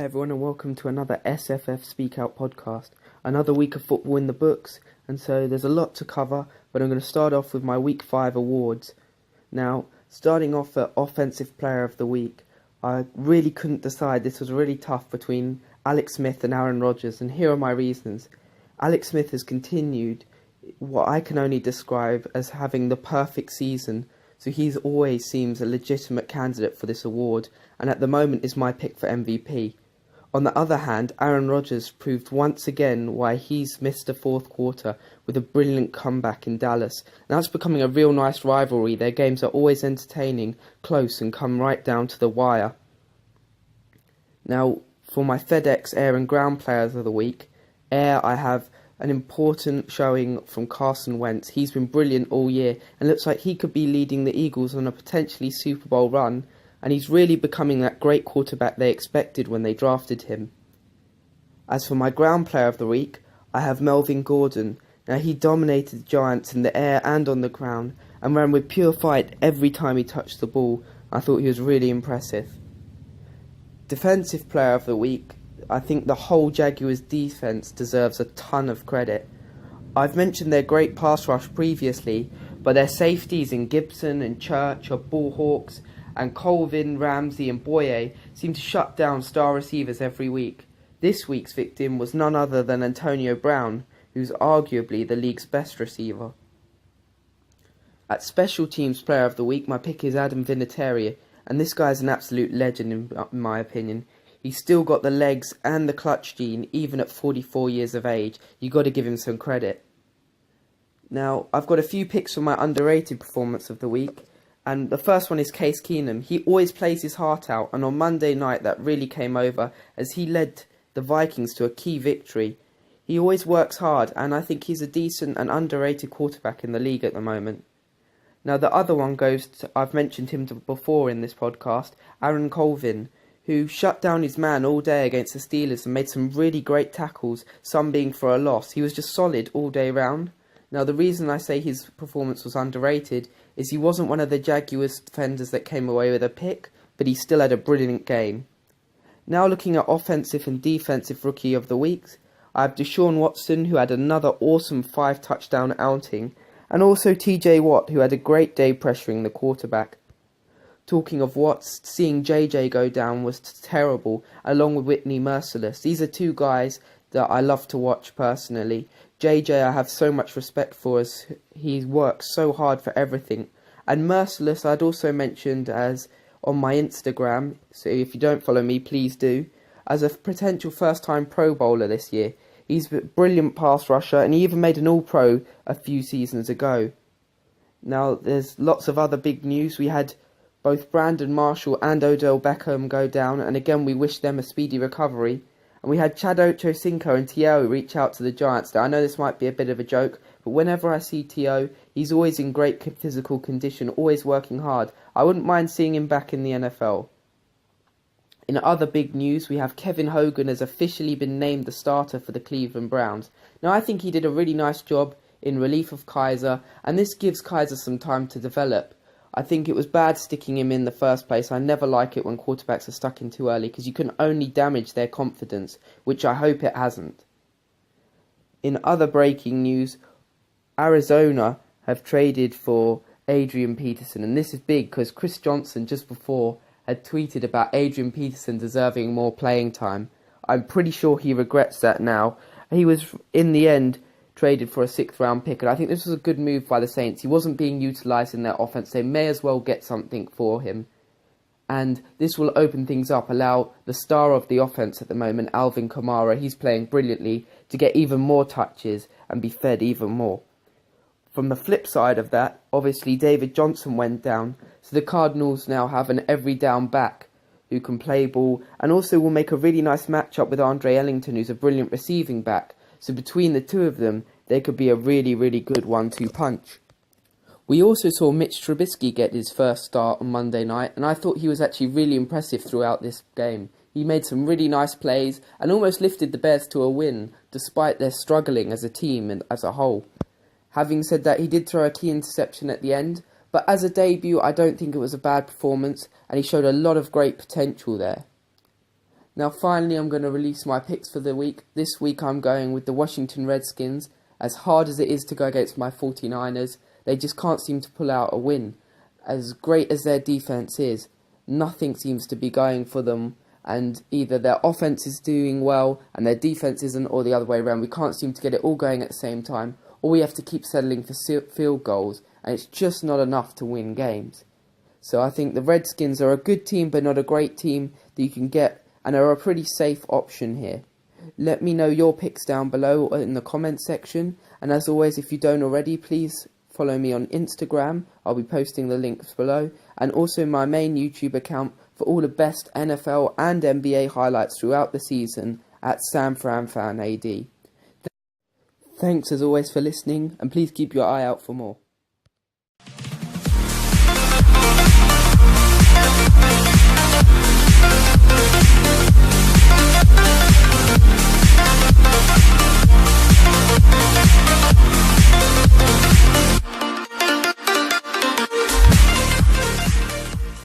Hi everyone and welcome to another SFF Speak Out podcast. Another week of football in the books, and so there's a lot to cover, but I'm going to start off with my Week 5 awards. Now, starting off at Offensive Player of the Week, I really couldn't decide. This was really tough between Alex Smith and Aaron Rodgers, and here are my reasons. Alex Smith has continued what I can only describe as having the perfect season, so he always seems a legitimate candidate for this award, and at the moment is my pick for MVP. On the other hand, Aaron Rodgers proved once again why he's missed the fourth quarter with a brilliant comeback in Dallas. Now it's becoming a real nice rivalry. Their games are always entertaining, close, and come right down to the wire. Now, for my FedEx Air and Ground Players of the Week, Air, I have an important showing from Carson Wentz. He's been brilliant all year and looks like he could be leading the Eagles on a potentially Super Bowl run, and he's really becoming that great quarterback they expected when they drafted him. As for my Ground Player of the Week, I have Melvin Gordon. Now, he dominated the Giants in the air and on the ground and ran with pure fight every time he touched the ball. I thought he was really impressive. Defensive Player of the Week, I think the whole Jaguars defense deserves a ton of credit. I've mentioned their great pass rush previously, but their safeties in Gibson and Church are ball hawks, and Colvin, Ramsey and Boye seem to shut down star receivers every week. This week's victim was none other than Antonio Brown, who's arguably the league's best receiver. At Special Teams Player of the Week, my pick is Adam Vinatieri, and this guy's an absolute legend in my opinion. He's still got the legs and the clutch gene, even at 44 years of age. You've got to give him some credit. Now, I've got a few picks for my underrated performance of the week, and the first one is Case Keenum. He always plays his heart out, and on Monday night that really came over as he led the Vikings to a key victory. He always works hard, and I think he's a decent and underrated quarterback in the league at the moment. Now, the other one goes to, I've mentioned him before in this podcast, Aaron Colvin, who shut down his man all day against the Steelers and made some really great tackles, some being for a loss. He was just solid all day round. Now, the reason I say his performance was underrated is he wasn't one of the Jaguars defenders that came away with a pick, but he still had a brilliant game. Now, looking at Offensive and Defensive Rookie of the Week, I have Deshaun Watson, who had another awesome 5-touchdown outing, and also TJ Watt, who had a great day pressuring the quarterback. Talking of Watts, seeing JJ go down was terrible, along with Whitney Merciless. These are two guys that I love to watch personally. JJ I have so much respect for as he works so hard for everything. And Merciless I'd also mentioned as on my Instagram, so if you don't follow me, please do, as a potential first-time Pro Bowler this year. He's a brilliant pass rusher, and he even made an All-Pro a few seasons ago. Now, there's lots of other big news. We had both Brandon Marshall and Odell Beckham go down, and again we wish them a speedy recovery. And we had Chad Ochocinco and T.O. reach out to the Giants. Now, I know this might be a bit of a joke, but whenever I see T.O., he's always in great physical condition, always working hard. I wouldn't mind seeing him back in the NFL. In other big news, we have Kevin Hogan has officially been named the starter for the Cleveland Browns. Now, I think he did a really nice job in relief of Kaiser, and this gives Kaiser some time to develop. I think it was bad sticking him in the first place. I never like it when quarterbacks are stuck in too early because you can only damage their confidence, which I hope it hasn't. In other breaking news, Arizona have traded for Adrian Peterson, and this is big because Chris Johnson just before had tweeted about Adrian Peterson deserving more playing time. I'm pretty sure he regrets that now. He was, in the end, traded for a 6th round pick, and I think this was a good move by the Saints. He wasn't being utilised in their offense. They may as well get something for him, and this will open things up, allow the star of the offense at the moment, Alvin Kamara, he's playing brilliantly, to get even more touches and be fed even more. From the flip side of that, obviously David Johnson went down, so the Cardinals now have an every down back who can play ball, and also will make a really nice matchup with Andre Ellington, who's a brilliant receiving back. So between the two of them, they could be a really, really good 1-2 punch. We also saw Mitch Trubisky get his first start on Monday night, and I thought he was actually really impressive throughout this game. He made some really nice plays and almost lifted the Bears to a win, despite their struggling as a team and as a whole. Having said that, he did throw a key interception at the end, but as a debut, I don't think it was a bad performance, and he showed a lot of great potential there. Now finally I'm going to release my picks for the week. This week I'm going with the Washington Redskins. As hard as it is to go against my 49ers, they just can't seem to pull out a win. As great as their defense is, nothing seems to be going for them, and either their offense is doing well and their defense isn't, or the other way around. We can't seem to get it all going at the same time, or we have to keep settling for field goals, and it's just not enough to win games. So I think the Redskins are a good team but not a great team that you can get, and are a pretty safe option here. Let me know your picks down below in the comments section, and as always, if you don't already, please follow me on Instagram. I'll be posting the links below, and also my main YouTube account for all the best NFL and NBA highlights throughout the season at SamFranFanAD. Thanks as always for listening, and please keep your eye out for more.